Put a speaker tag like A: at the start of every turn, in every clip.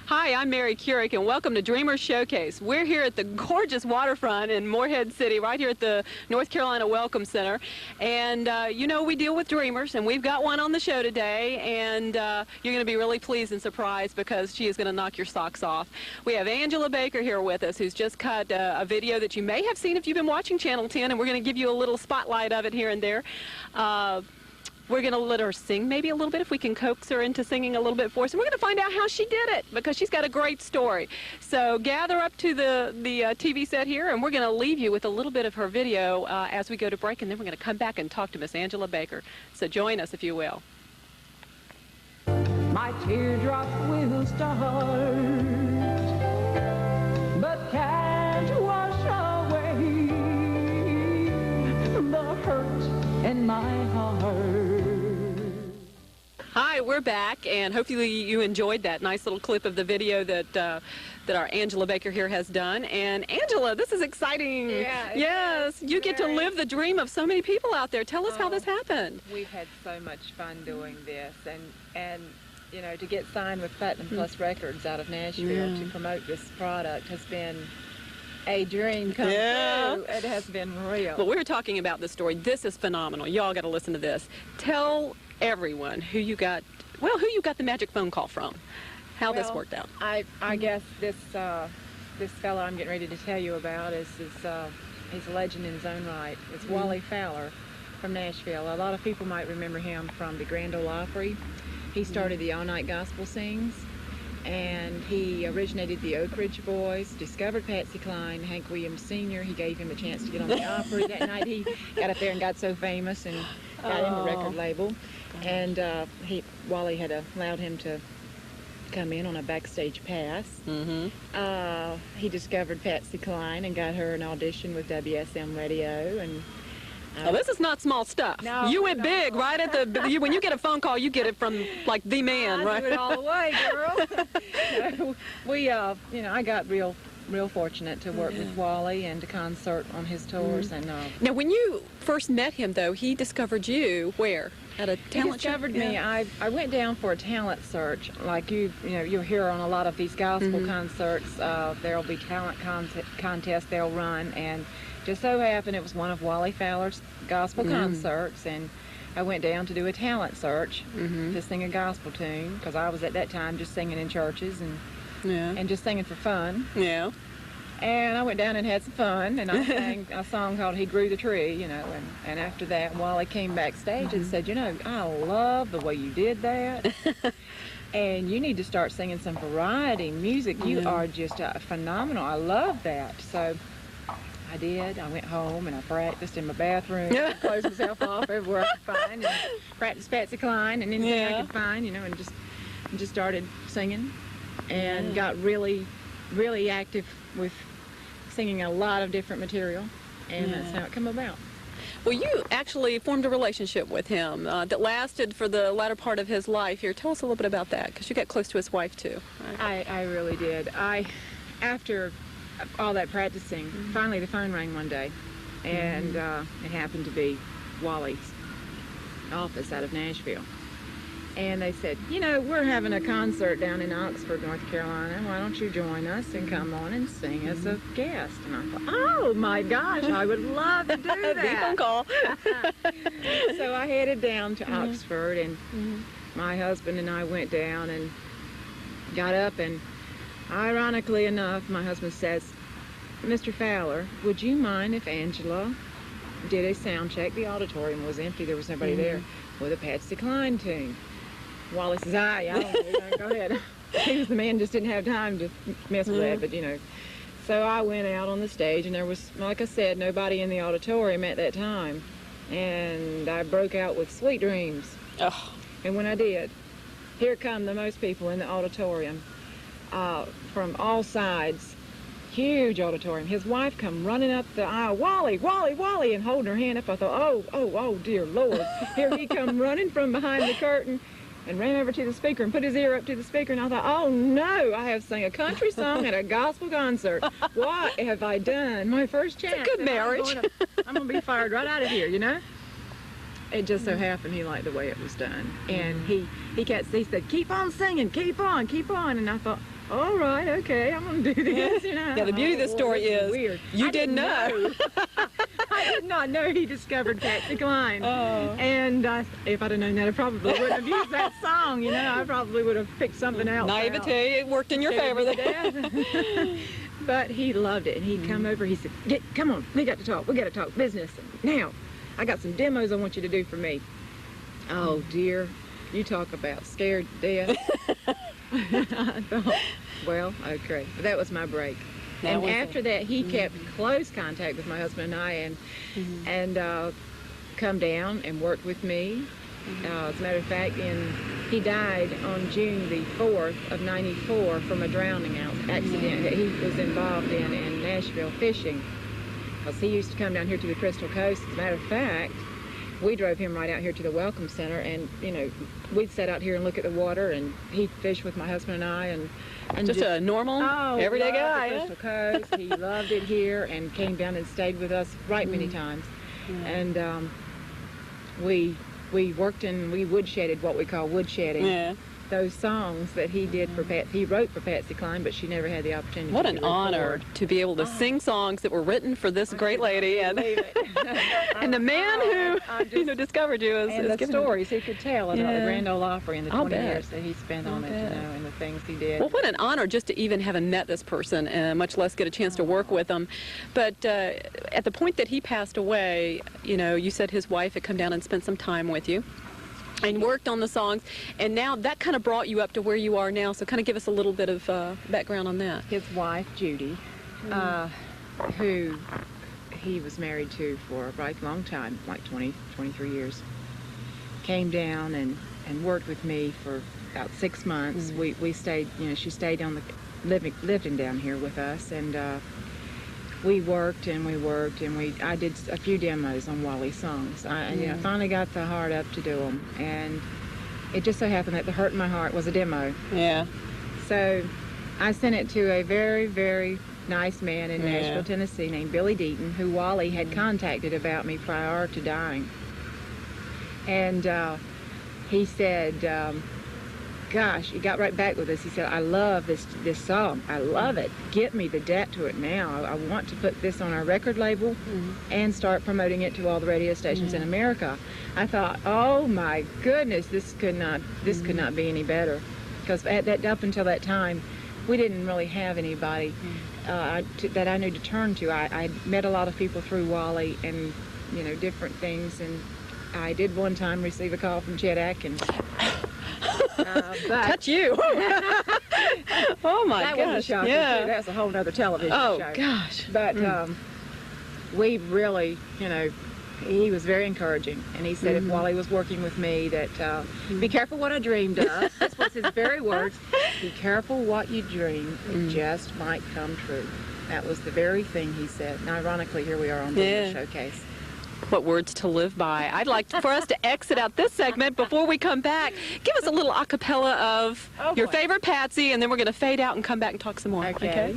A: Hi, I'm Mary Curick, and welcome to Dreamers Showcase. We're here at the gorgeous waterfront in Morehead City, right here at the North Carolina Welcome Center. And you know, we deal with dreamers, and we've got one on the show today, and you're going to be really pleased and surprised because she is going to knock your socks off. We have Angela Baker here with us, who's just cut a video that you may have seen if you've been watching Channel 10, and we're going to give you a little spotlight of it here and there. We're going to let her sing maybe a little bit, if we can coax her into singing a little bit for us. And we're going to find out how she did it, because she's got a great story. So gather up to the TV set here, and we're going to leave you with a little bit of her video as we go to break, and then we're going to come back and talk to Miss Angela Baker. So join us, if you will.
B: My teardrops will start, but can't wash away the hurt in my heart.
A: Hi, we're back, and hopefully you enjoyed that nice little clip of the video that that our Angela Baker here has done. And Angela, this is exciting.
C: Yeah,
A: yes, you get to live the dream of so many people out there. Tell us how this happened.
C: We've had so much fun doing this, and you know, to get signed with Platinum Plus Records out of Nashville to promote this product has been a dream come true. It has been real.
A: Well, we were talking about this story. This is phenomenal. Y'all got to listen to this. Tell everyone who you got the magic phone call from, how this worked out.
C: I guess this fellow I'm getting ready to tell you about he's a legend in his own right. It's Wally Fowler from Nashville. A lot of people might remember him from the Grand Ole Opry. He started the all-night gospel sings, and he originated the Oak Ridge Boys, discovered Patsy Cline, Hank Williams Sr. He gave him a chance to get on the Opry that night. He got up there and got so famous and got in the record label. And Wally had allowed him to come in on a backstage pass. He discovered Patsy Cline and got her an audition with WSM Radio. And
A: oh, this is not small stuff.
C: No,
A: you went big right at the. When you get a phone call, you get it from like the man, right?
C: I do it all the way, girl. We, you know, I got real fortunate to work with Wally and to concert on his tours. And
A: now, when you first met him, though, he discovered you where? At a talent
C: He discovered me. I went down for a talent search, like you'll hear on a lot of these gospel concerts. There'll be talent contests they'll run, and just so happened it was one of Wally Fowler's gospel concerts, and I went down to do a talent search to sing a gospel tune, because I was at that time just singing in churches and just singing for fun.
A: Yeah.
C: And I went down and had some fun, and I sang a song called He Grew the Tree, you know, and after that, Wally came backstage and said, you know, I love the way you did that, and you need to start singing some variety music. You are just phenomenal. I love that. So I did. I went home and I practiced in my bathroom, closed myself off everywhere I could find, and practiced Patsy Cline and anything I could find, you know, and just started singing, and got really active with singing a lot of different material, and that's how it came about.
A: Well, you actually formed a relationship with him that lasted for the latter part of his life here. Tell us a little bit about that, because you got close to his wife too. Right?
C: I really did. After all that practicing, finally the phone rang one day, and it happened to be Wally's office out of Nashville. And they said, you know, we're having a concert down in Oxford, North Carolina. Why don't you join us and come on and sing as a guest? And I thought, oh my gosh, I would love to do that.
A: Big phone call.
C: So I headed down to Oxford, and my husband and I went down and got up, and ironically enough, my husband says, Mr. Fowler, would you mind if Angela did a sound check? The auditorium was empty, there was nobody there, with a Patsy Cline tune. Wally says, go ahead. He was the man, just didn't have time to mess with that, but you know. So I went out on the stage, and there was, like I said, nobody in the auditorium at that time. And I broke out with Sweet Dreams.
A: Oh.
C: And when I did, here come the most people in the auditorium from all sides. Huge auditorium. His wife come running up the aisle, Wally, Wally, Wally, and holding her hand up. I thought, oh, dear Lord. Here he come running from behind the curtain, and ran over to the speaker and put his ear up to the speaker, and I thought, oh no, I have sang a country song at a gospel concert. What have I done? My first chance.
A: It's a good marriage.
C: I'm going to be fired right out of here, you know? It just so happened he liked the way it was done. And he said, keep on singing, keep on. And I thought, all right, okay, I'm gonna do this. You know?
A: Yeah, the beauty of this story is
C: weird.
A: you didn't know.
C: I did not know he discovered Patsy Cline.
A: Oh.
C: And if I'd have known that, I probably wouldn't have used that song. You know, I probably would have picked something else.
A: Naivete, it worked in your favor there.
C: But he loved it, and he'd come over. He said, "Come on, we got to talk. We got to talk business now. I got some demos I want you to do for me." Oh dear, you talk about scared to death. I thought, well, okay, that was my break. And after that, he kept close contact with my husband and I, and come down and worked with me. As a matter of fact, he died on June the 4th of '94 from a drowning accident that he was involved in Nashville fishing. Because he used to come down here to the Crystal Coast. As a matter of fact, we drove him right out here to the Welcome Center, and you know, we'd sit out here and look at the water, and he'd fish with my husband and I, and
A: just a normal, everyday guy.
C: The Crystal Coast. He loved it here, and came down and stayed with us many times. And we worked and we woodshedded, what we call woodshedding.
A: Yeah.
C: Those songs that he did for he wrote for Patsy Cline, but she never had the opportunity.
A: What
C: to
A: an
C: record.
A: honor to be able to sing songs that were written for this great lady, and and the man who discovered you is
C: and the
A: giving
C: stories he could tell about the Grand Ole Opry and the
A: I'll
C: 20
A: bet.
C: years that he spent on it, you know, and the things he did.
A: Well, what an honor just to even have met this person, much less get a chance to work with him. But at the point that he passed away, you know, you said his wife had come down and spent some time with you and worked on the songs, and now that kind of brought you up to where you are now, so kind of give us a little bit of background on that.
C: His wife, Judy, who he was married to for a right long time, like 23 years, came down and worked with me for about 6 months. We stayed, you know, she stayed on the living down here with us, and we worked and we worked, and I did a few demos on Wally's songs. I finally got the heart up to do them, and it just so happened that The Hurt in My Heart was a demo.
A: Yeah.
C: So I sent it to a very, very nice man in Nashville, Tennessee, named Billy Deaton, who Wally had contacted about me prior to dying. And he said, gosh, he got right back with us. He said, I love this song. I love it. Get me the dat to it now. I want to put this on our record label and start promoting it to all the radio stations in America. I thought, oh my goodness, this could not be any better. Because up until that time, we didn't really have anybody that I knew to turn to. I met a lot of people through Wally, and you know, different things. And I did one time receive a call from Chet Atkins.
A: Touch you. Oh my
C: that
A: gosh.
C: Was a shocker too. That's a whole other television show.
A: Oh gosh.
C: But we really, you know, he was very encouraging, and he said if Wally was working with me, that be careful what I dreamed of. That's what's his very words. Be careful what you dream. It just might come true. That was the very thing he said. And ironically, here we are on the showcase.
A: What words to live by. I'd like for us to exit out this segment. Before we come back, give us a little a cappella of your favorite Patsy, and then we're going to fade out and come back and talk some more. Okay?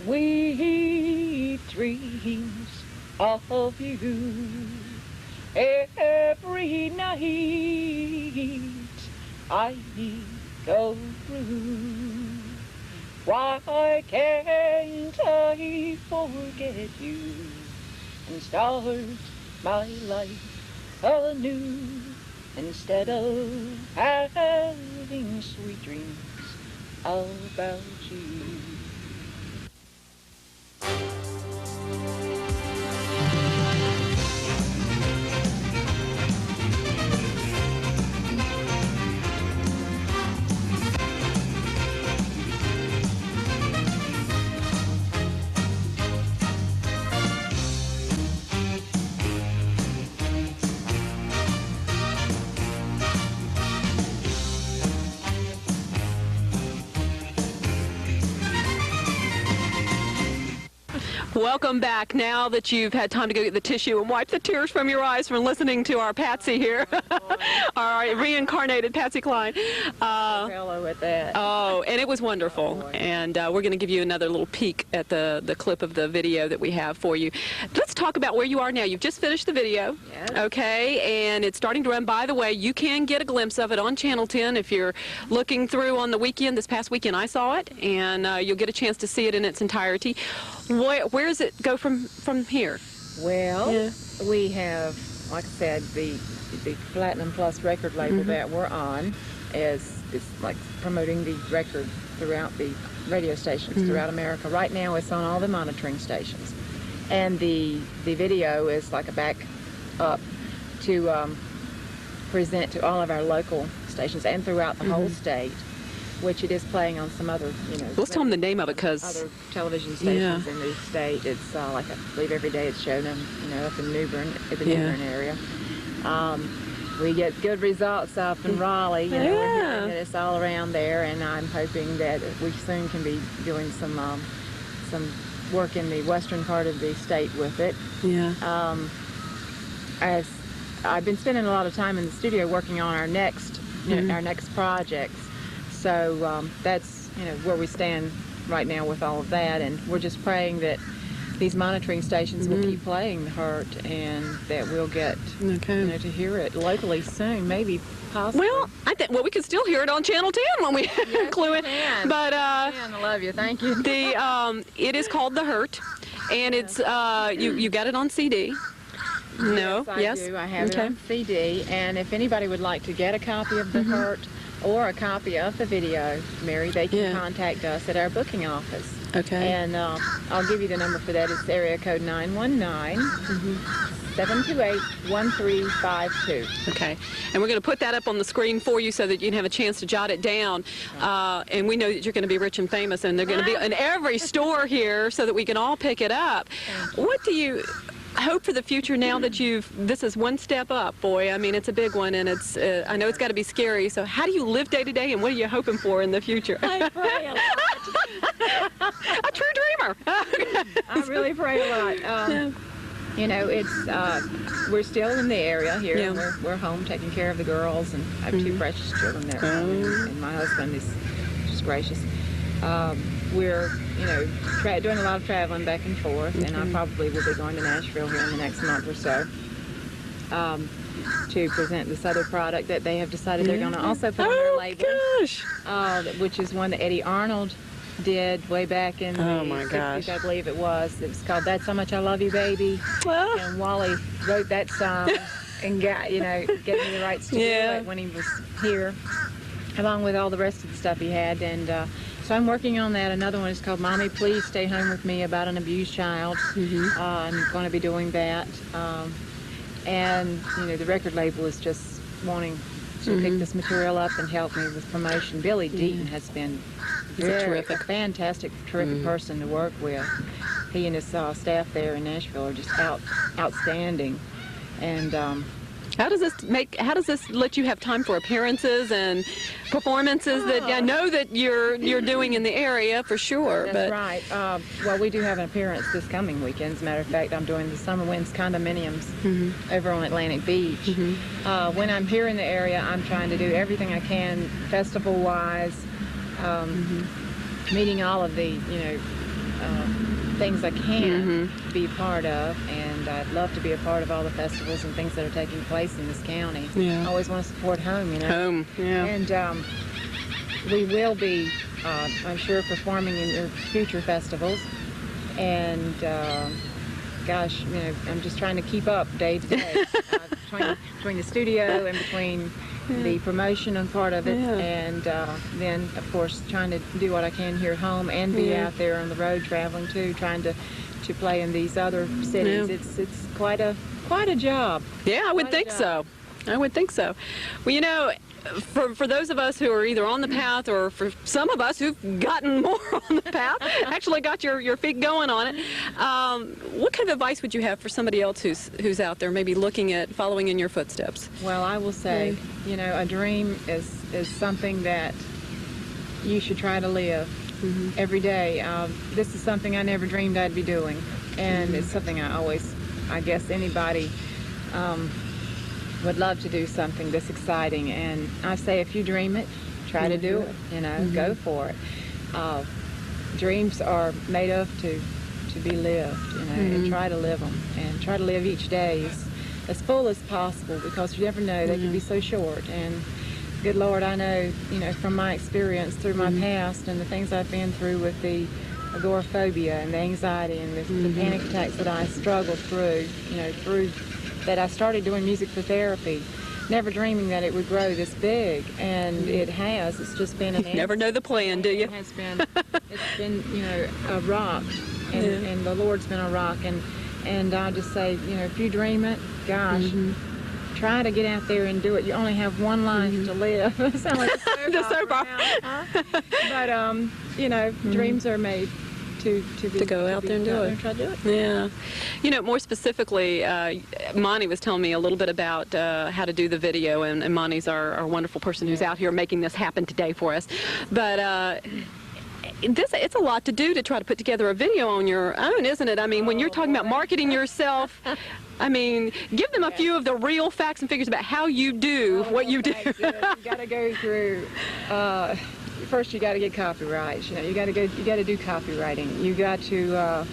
B: Sweet dreams of you every night I go through. Why can't I forget you and start my life anew, instead of having sweet dreams about you?
A: Welcome back. Now that you've had time to go get the tissue and wipe the tears from your eyes from listening to our Patsy here, our reincarnated Patsy Cline.
C: Hello at that.
A: Oh, and it was wonderful. And we're going to give you another little peek at the clip of the video that we have for you. Let's talk about where you are now. You've just finished the video.
C: Yes.
A: Okay, and it's starting to run. By the way, you can get a glimpse of it on Channel 10 if you're looking through on the weekend. This past weekend I saw it, and you'll get a chance to see it in its entirety. Where does it go from here?
C: Well, we have, like I said, the Platinum Plus record label that we're on is like promoting the record throughout the radio stations throughout America. Right now it's on all the monitoring stations. And the video is like a back up to present to all of our local stations and throughout the whole state, which it is playing on some other,
A: Let's tell them the name of it, because
C: other television stations in the state. It's like I believe every day it's shown them, up in New Bern, in the New Bern area. We get good results up in Raleigh. We're hearing that it's all around there, and I'm hoping that we soon can be doing some work in the western part of the state with it. As I've been spending a lot of time in the studio working on our next projects. So that's where we stand right now with all of that, and we're just praying that these monitoring stations will keep playing The Hurt, and that we'll get to hear it locally soon, maybe possibly.
A: Well, we can still hear it on Channel 10 when we clue it. But
C: I love you, thank you.
A: It is called The Hurt, and it's you got it on CD. No,
C: yes, I do. I have it on CD, and if anybody would like to get a copy of The Hurt or a copy of the video, Mary, they can contact us at our booking office.
A: Okay.
C: And I'll give you the number for that. It's area code 919-728-1352.
A: Okay. And we're going to put that up on the screen for you so that you can have a chance to jot it down. And we know that you're going to be rich and famous, and they're going to be in every store here so that we can all pick it up. What do you hope for the future now that this is one step up, boy? I mean, it's a big one, and it's I know it's got to be scary. So how do you live day to day, and what are you hoping for in the future?
C: I pray a lot.
A: A true dreamer.
C: I really pray a lot. It's we're still in the area here. Yeah. We're home taking care of the girls, and I have two precious children there, and my husband is just gracious. We're doing a lot of traveling back and forth, and I probably will be going to Nashville here in the next month or so to present this other product that they have decided they're going to also put on their label.
A: Gosh.
C: Which is one that Eddie Arnold did way back in the 60s, I believe it was. It was called That's How Much I Love You, Baby. Well, and Wally wrote that song and got, gave me the rights to do it when he was here, along with all the rest of the stuff he had. And so I'm working on that. Another one is called Mommy, Please Stay Home With Me, about an abused child. I'm going to be doing that. And, the record label is just wanting to pick this material up and help me with promotion. Billy Deaton has been a fantastic, terrific person to work with. He and his staff there in Nashville are just outstanding. And
A: how does this let you have time for appearances and performances that I know that you're doing in the area for sure?
C: That's right. Well, we do have an appearance this coming weekend. As a matter of fact, I'm doing the Summer Winds Condominiums over on Atlantic Beach. When I'm here in the area, I'm trying to do everything I can festival-wise, meeting all of the things I can be a part of, and I'd love to be a part of all the festivals and things that are taking place in this county. I always want to support home,
A: Home,
C: And we will be, I'm sure, performing in your future festivals. And gosh, I'm just trying to keep up day to day, between the studio and between the promotion and part of it, and then of course trying to do what I can here at home and be out there on the road traveling too, trying to play in these other cities. It's quite a job.
A: Yeah, I would think so. I would think so. Well, for those of us who are either on the path, or for some of us who've gotten more on the path, actually got your feet going on it, what kind of advice would you have for somebody else who's out there maybe looking at following in your footsteps?
C: Well, I will say, a dream is something that you should try to live every day. This is something I never dreamed I'd be doing. and it's something I guess anybody would love to do something this exciting. And I say, if you dream it, try to do it. You know, go for it. Dreams are made of to be lived. You know, and try to live them, and try to live each day as full as possible, because you never know, they can be so short. And good Lord, I know, you know, from my experience through my past and the things I've been through with the agoraphobia and the anxiety and the panic attacks that I struggled through, you know, through that I started doing music for therapy, never dreaming that it would grow this big, and it has. It's just been an
A: Never know the plan, do you?
C: It has been, it's been, you know, a rock, and the Lord's been a rock, and I just say, you know, if you dream it, gosh, try to get out there and do it. You only have one life to live. It sounds like a soap opera. But you know, dreams are made to
A: go out there and do it.
C: And try to do it.
A: Yeah. You know, more specifically, Monty was telling me a little bit about how to do the video, and Monty's our wonderful person who's out here making this happen today for us. But it's a lot to do to try to put together a video on your own, isn't it? I mean, when you're talking about marketing yourself, I mean, give them a few of the real facts and figures about how you do what you do.
C: You got to go through. First, you got to get copyrights. You know, you got to do copywriting. You got to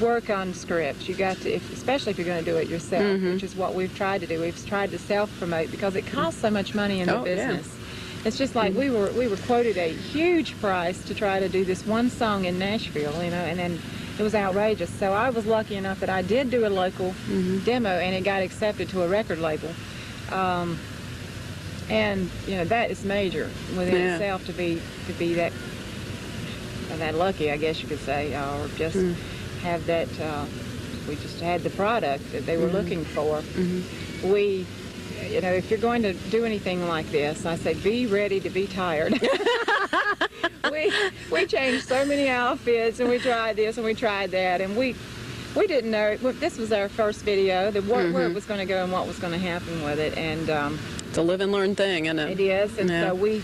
C: work on scripts. You got to, especially if you're going to do it yourself, which is what we've tried to do. We've tried to self-promote because it costs so much money in the business. Yeah. It's just like we were quoted a huge price to try to do this one song in Nashville, you know, and then it was outrageous. So I was lucky enough that I did do a local demo, and it got accepted to a record label. And you know, that is major within itself to be that lucky, I guess you could say, or just have that. We just had the product that they were looking for. We, you know, if you're going to do anything like this, I say be ready to be tired. we changed so many outfits, and we tried this and we tried that, and we didn't know. This was our first video, where it was going to go and what was going to happen with it, and
A: it's a live and learn thing, isn't it?
C: It is, and so we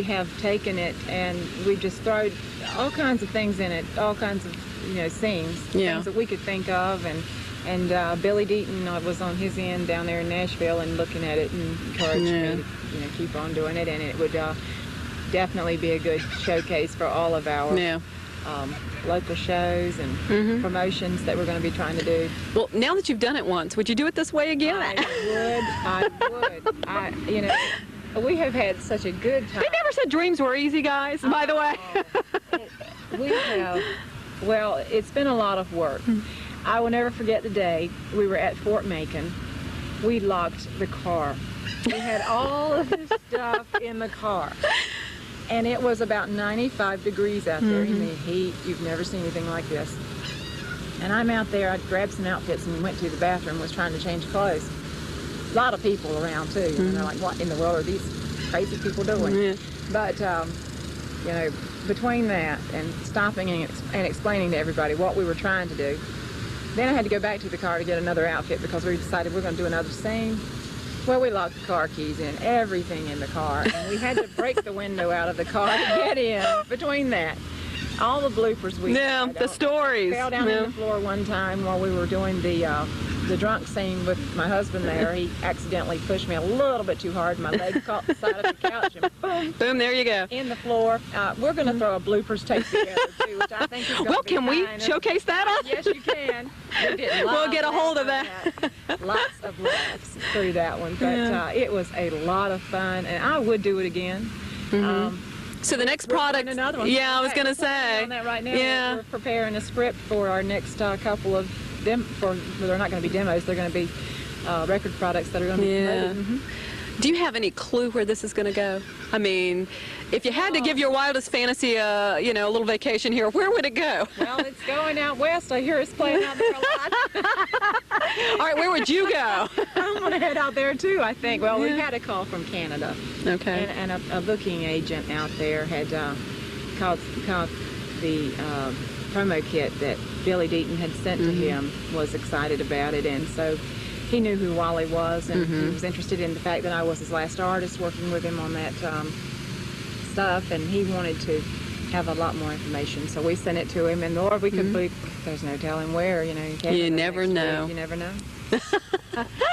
C: have taken it and we just thrown all kinds of things in it, all kinds of, you know, scenes, things that we could think of, and Billy Deaton was on his end down there in Nashville and looking at it and encouraged me to, you know, keep on doing it, and it would definitely be a good showcase for all of our local shows and promotions that we're going to be trying to do.
A: Well, now that you've done it once, would you do it this way again?
C: I would. You know, we have had such a good time.
A: They never said dreams were easy, guys, by the way.
C: We have. Well, it's been a lot of work. I will never forget the day we were at Fort Macon. We locked the car. We had all of this stuff in the car. And it was about 95 degrees out there in the heat. You've never seen anything like this. And I'm out there, I grabbed some outfits and went to the bathroom, was trying to change clothes. A lot of people around too. And they're like, what in the world are these crazy people doing? But, you know, between that and stopping and explaining to everybody what we were trying to do, then I had to go back to the car to get another outfit because we decided we're going to do another scene. Well, we locked the car keys in, everything in the car, and we had to break the window out of the car to get in. Between that, all the bloopers we had.
A: The stories.
C: Fell down on the floor one time while we were doing the drunk scene with my husband there. He accidentally pushed me a little bit too hard. My leg caught the side of the couch and boom.
A: Boom, there you go.
C: In the floor. We're going to throw a bloopers tape together too, which I think is going to be
A: Well, can we showcase that on?
C: Yes, you can.
A: We'll get a hold of that.
C: Lots of laughs through that one. But it was a lot of fun, and I would do it again.
A: So the next product,
C: another one.
A: Yeah, I was going to say.
C: On that right now. We're preparing a script for our next couple of they're not going to be demos, they're going to be record products that are going to be promoted.
A: Do you have any clue where this is going to go? I mean, if you had to give your wildest fantasy a little vacation here, where would it go?
C: Well, it's going out west. I hear it's playing out there a lot.
A: All right, where would you go?
C: I'm going to head out there too, I think. Well, we had a call from Canada.
A: Okay.
C: And a booking agent out there had called the promo kit that Billy Deaton had sent to him, was excited about it, and so he knew who Wally was, and he was interested in the fact that I was his last artist working with him on that stuff, and he wanted to have a lot more information. So we sent it to him, and or we could be, there's no telling where, you know.
A: You never know.
C: You never know.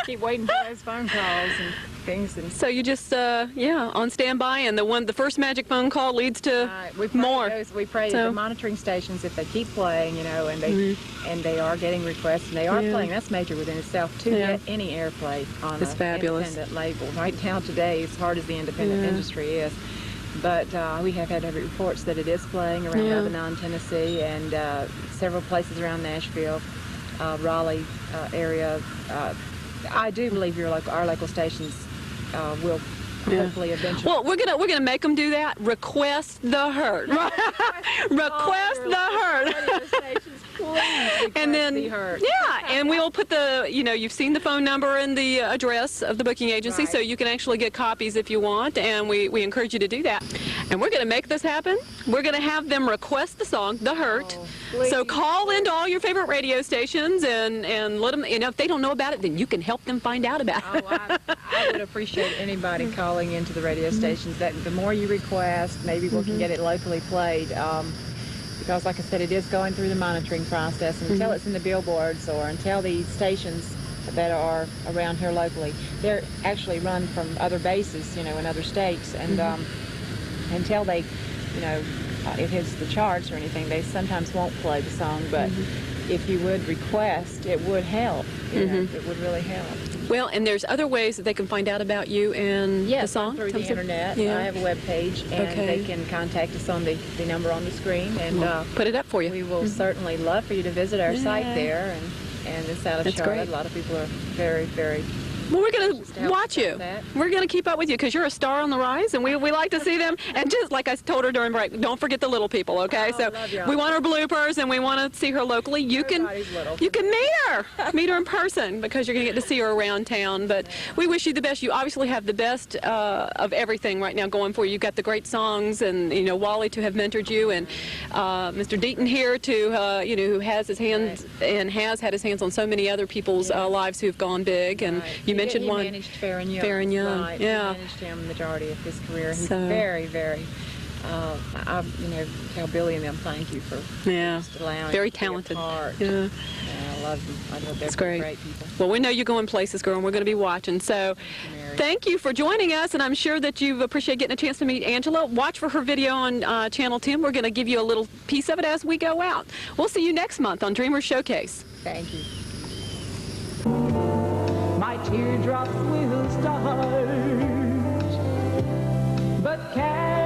C: Keep waiting for those phone calls and things. And
A: so you just, yeah, on standby, and the first magic phone call leads to more.
C: We pray
A: So-
C: the monitoring stations, if they keep playing, you know, and they are getting requests, and they are playing. That's major within itself to get any airplay on
A: It's
C: an
A: fabulous.
C: independent label. Right now, today, as hard as the independent industry is, but we have had reports that it is playing around Lebanon, Tennessee, and several places around Nashville, Raleigh area. I do believe our local stations will hopefully eventually.
A: Well, we're gonna make them do that. Request the hurt. Request the hurt. And then, and we'll put you've seen the phone number and the address of the booking agency, so you can actually get copies if you want, and we encourage you to do that. And we're going to make this happen. We're going to have them request the song, The Hurt. So call into all your favorite radio stations and let them, if they don't know about it, then you can help them find out about it.
C: I would appreciate anybody calling into the radio stations. That the more you request, maybe we can get it locally played. Because, like I said, it is going through the monitoring process. And until it's in the billboards or until these stations that are around here locally, they're actually run from other bases, in other states. And until they, it hits the charts or anything, they sometimes won't play the song. But if you would request, it would help. It would really help.
A: Well, and there's other ways that they can find out about you and the song?
C: Through the internet. I have a web page, and they can contact us on the number on the screen, and
A: put it up for you.
C: We will certainly love for you to visit our site there, and it's out of Charlotte.
A: Great.
C: A lot of people are very, very.
A: Well, we're going to watch you. We're going to keep up with you because you're a star on the rise, and we like to see them. And just like I told her during break, don't forget the little people, okay? So we want her bloopers, and we want to see her locally. You can meet her in person, because you're going to get to see her around town. But we wish you the best. You obviously have the best of everything right now going for you. You've got the great songs, and Wally to have mentored you, and Mr. Deaton here to who has his hands and has had his hands on so many other people's lives who've gone big, and you mentioned
C: he
A: one.
C: Managed Fair and Young.
A: Fair and Young,
C: right.
A: yeah.
C: He managed him the majority of his career. He's very, very. I tell Billy and them thank you for just allowing
A: very
C: him to
A: talented.
C: Be a part.
A: Yeah.
C: I love them. I know they're great people.
A: Well, we know you're going places, girl, and we're going to be watching. So thank you for joining us, and I'm sure that you've appreciated getting a chance to meet Angela. Watch for her video on Channel 10. We're going to give you a little piece of it as we go out. We'll see you next month on Dreamers Showcase.
C: Thank you.
B: My teardrops will start, but can